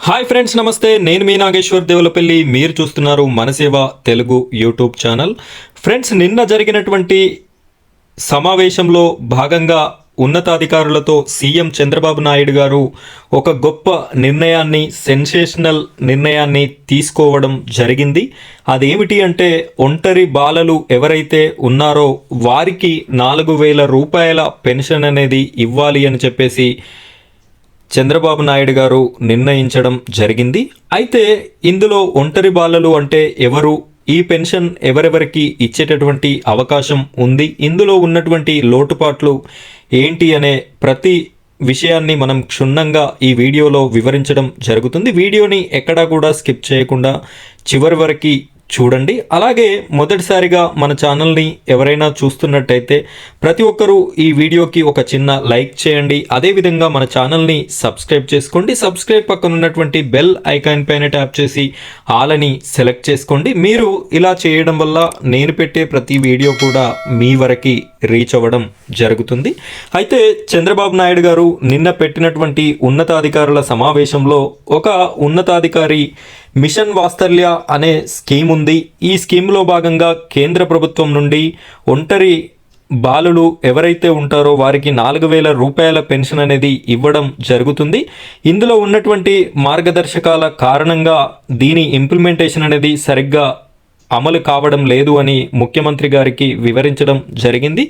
Hi friends, నమస్తే. నేను మీ నాగేశ్వర్ దేవులపల్లి. మీరు చూస్తున్నారు మనసేవ తెలుగు యూట్యూబ్ ఛానల్. ఫ్రెండ్స్, నిన్న జరిగినటువంటి సమావేశంలో భాగంగా ఉన్నతాధికారులతో సీఎం చంద్రబాబు నాయుడు గారు ఒక గొప్ప నిర్ణయాన్ని, సెన్సేషనల్ నిర్ణయాన్ని తీసుకోవడం జరిగింది. అదేమిటి అంటే, ఒంటరి బాలలు ఎవరైతే ఉన్నారో వారికి 4,000 రూపాయల పెన్షన్ అనేది ఇవ్వాలి అని చెప్పేసి చంద్రబాబు నాయుడు గారు నిర్ణయించడం జరిగింది. అయితే ఇందులో ఒంటరి బాలలు అంటే ఎవరు, ఈ పెన్షన్ ఎవరెవరికి ఇచ్చేటటువంటి అవకాశం ఉంది, ఇందులో ఉన్నటువంటి లోటుపాట్లు ఏంటి అనే ప్రతి విషయాన్ని మనం క్షుణ్ణంగా ఈ వీడియోలో వివరించడం జరుగుతుంది. వీడియోని ఎక్కడా కూడా స్కిప్ చేయకుండా చివరి వరకు చూడండి. అలాగే మొదటిసారిగా మన ఛానల్ని ఎవరైనా చూస్తున్నట్టయితే ప్రతి ఒక్కరూ ఈ వీడియోకి ఒక చిన్న లైక్ చేయండి. అదేవిధంగా మన ఛానల్ని సబ్స్క్రైబ్ చేసుకోండి. సబ్స్క్రైబ్ పక్కన ఉన్నటువంటి బెల్ ఐకాన్ పైన ట్యాప్ చేసి ఆల్ అని సెలెక్ట్ చేసుకోండి. మీరు ఇలా చేయడం వల్ల నేను పెట్టే ప్రతి వీడియో కూడా మీ వరకు రీచ్ అవ్వడం జరుగుతుంది. అయితే చంద్రబాబు నాయుడు గారు నిన్న పెట్టినటువంటి ఉన్నతాధికారుల సమావేశంలో ఒక ఉన్నతాధికారి మిషన్ వాత్సల్య అనే స్కీమ్ ఉంది. ఈ స్కీమ్లో భాగంగా కేంద్ర ప్రభుత్వం నుండి ఒంటరి బాలులు ఎవరైతే ఉంటారో వారికి 4,000 రూపాయల పెన్షన్ అనేది ఇవ్వడం జరుగుతుంది. ఇందులో ఉన్నటువంటి మార్గదర్శకాల కారణంగా దీని ఇంప్లిమెంటేషన్ అనేది సరిగ్గా అమలు కావడం లేదు అని ముఖ్యమంత్రి గారికి వివరించడం జరిగింది.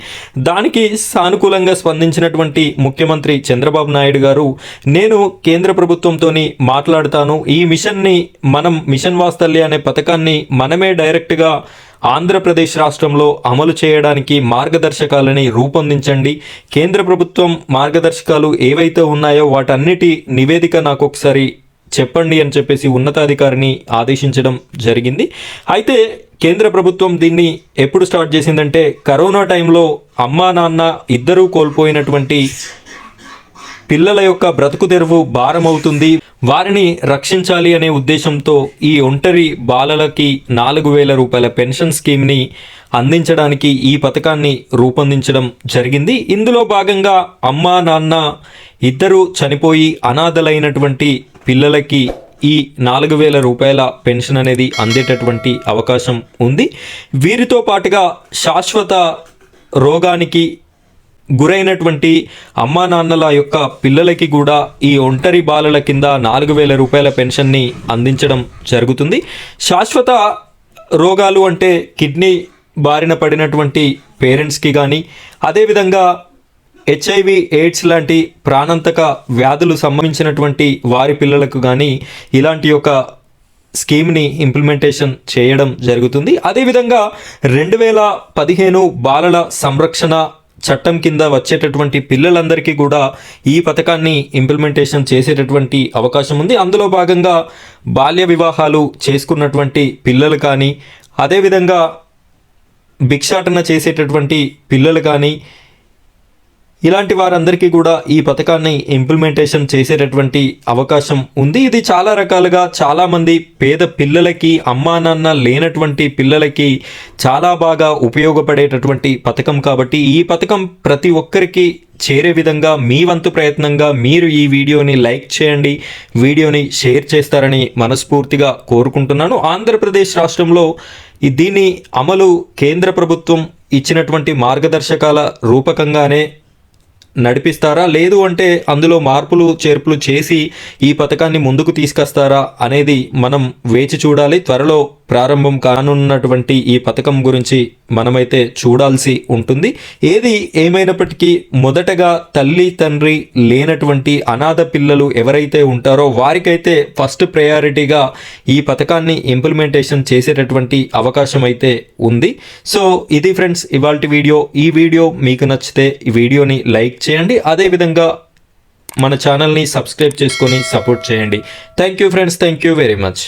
దానికి సానుకూలంగా స్పందించినటువంటి ముఖ్యమంత్రి చంద్రబాబు నాయుడు గారు, నేను కేంద్ర ప్రభుత్వంతో మాట్లాడుతాను, ఈ మిషన్ వాత్సల్య అనే పథకాన్ని మనమే డైరెక్ట్గా ఆంధ్రప్రదేశ్ రాష్ట్రంలో అమలు చేయడానికి మార్గదర్శకాలని రూపొందించండి. కేంద్ర ప్రభుత్వం మార్గదర్శకాలు ఏవైతే ఉన్నాయో వాటన్నిటి నివేదిక నాకు ఒకసారి చెప్పండి అని చెప్పేసి ఉన్నతాధికారిని ఆదేశించడం జరిగింది. అయితే కేంద్ర ప్రభుత్వం దీన్ని ఎప్పుడు స్టార్ట్ చేసిందంటే, కరోనా టైంలో అమ్మా నాన్న ఇద్దరూ కోల్పోయినటువంటి పిల్లల యొక్క బ్రతుకు తెరువు భారం అవుతుంది, వారిని రక్షించాలి అనే ఉద్దేశంతో ఈ ఒంటరి బాలలకి 4,000 రూపాయల పెన్షన్ స్కీమ్ని అందించడానికి ఈ పథకాన్ని రూపొందించడం జరిగింది. ఇందులో భాగంగా అమ్మా నాన్న ఇద్దరు చనిపోయి అనాథలైనటువంటి పిల్లలకి ఈ 4,000 రూపాయల పెన్షన్ అనేది అందేటటువంటి అవకాశం ఉంది. వీరితో పాటుగా శాశ్వత రోగానికి గురైనటువంటి అమ్మా నాన్నల యొక్క పిల్లలకి కూడా ఈ ఒంటరి బాలల కింద 4,000 రూపాయల పెన్షన్ని అందించడం జరుగుతుంది. శాశ్వత రోగాలు అంటే కిడ్నీ బారిన పడినటువంటి పేరెంట్స్కి కానీ, అదేవిధంగా HIV, AIDS లాంటి ప్రాణాంతక వ్యాధులు సంబంధించినటువంటి వారి పిల్లలకు కానీ ఇలాంటి ఒక స్కీమ్ని ఇంప్లిమెంటేషన్ చేయడం జరుగుతుంది. అదేవిధంగా 2015 బాలల సంరక్షణ చట్టం కింద వచ్చేటటువంటి పిల్లలందరికీ కూడా ఈ పథకాన్ని ఇంప్లిమెంటేషన్ చేసేటటువంటి అవకాశం ఉంది. అందులో భాగంగా బాల్య వివాహాలు చేసుకున్నటువంటి పిల్లలు కానీ, అదేవిధంగా భిక్షాటన చేసేటటువంటి పిల్లలు కానీ, ఇలాంటి వారందరికీ కూడా ఈ పథకాన్ని ఇంప్లిమెంటేషన్ చేసేటటువంటి అవకాశం ఉంది. ఇది చాలా రకాలుగా చాలామంది పేద పిల్లలకి, అమ్మా నాన్న లేనటువంటి పిల్లలకి చాలా బాగా ఉపయోగపడేటటువంటి పథకం కాబట్టి ఈ పథకం ప్రతి ఒక్కరికి చేరే విధంగా మీ వంతు ప్రయత్నంగా మీరు ఈ వీడియోని లైక్ చేయండి, వీడియోని షేర్ చేస్తారని మనస్ఫూర్తిగా కోరుకుంటున్నాను. ఆంధ్రప్రదేశ్ రాష్ట్రంలో దీని అమలు కేంద్ర ప్రభుత్వం ఇచ్చినటువంటి మార్గదర్శకాల రూపకంగానే నడిపిస్తారా, లేదు అంటే అందులో మార్పులు చేర్పులు చేసి ఈ పథకాన్ని ముందుకు తీసుకొస్తారా అనేది మనం వేచి చూడాలి. త్వరలో ప్రారంభం కానున్నటువంటి ఈ పథకం గురించి మనమైతే చూడాల్సి ఉంటుంది. ఏది ఏమైనప్పటికీ మొదటగా తల్లి తండ్రి లేనటువంటి అనాథ పిల్లలు ఎవరైతే ఉంటారో వారికైతే ఫస్ట్ ప్రయారిటీగా ఈ పథకాన్ని ఇంప్లిమెంటేషన్ చేసేటటువంటి అవకాశం అయితే ఉంది. సో ఇది ఫ్రెండ్స్ ఇవాల్టి వీడియో. ఈ వీడియో మీకు నచ్చితే ఈ వీడియోని లైక్ చేయండి, అదేవిధంగా మన ఛానల్ని సబ్స్క్రైబ్ చేసుకొని సపోర్ట్ చేయండి. Thank you friends, thank you very much.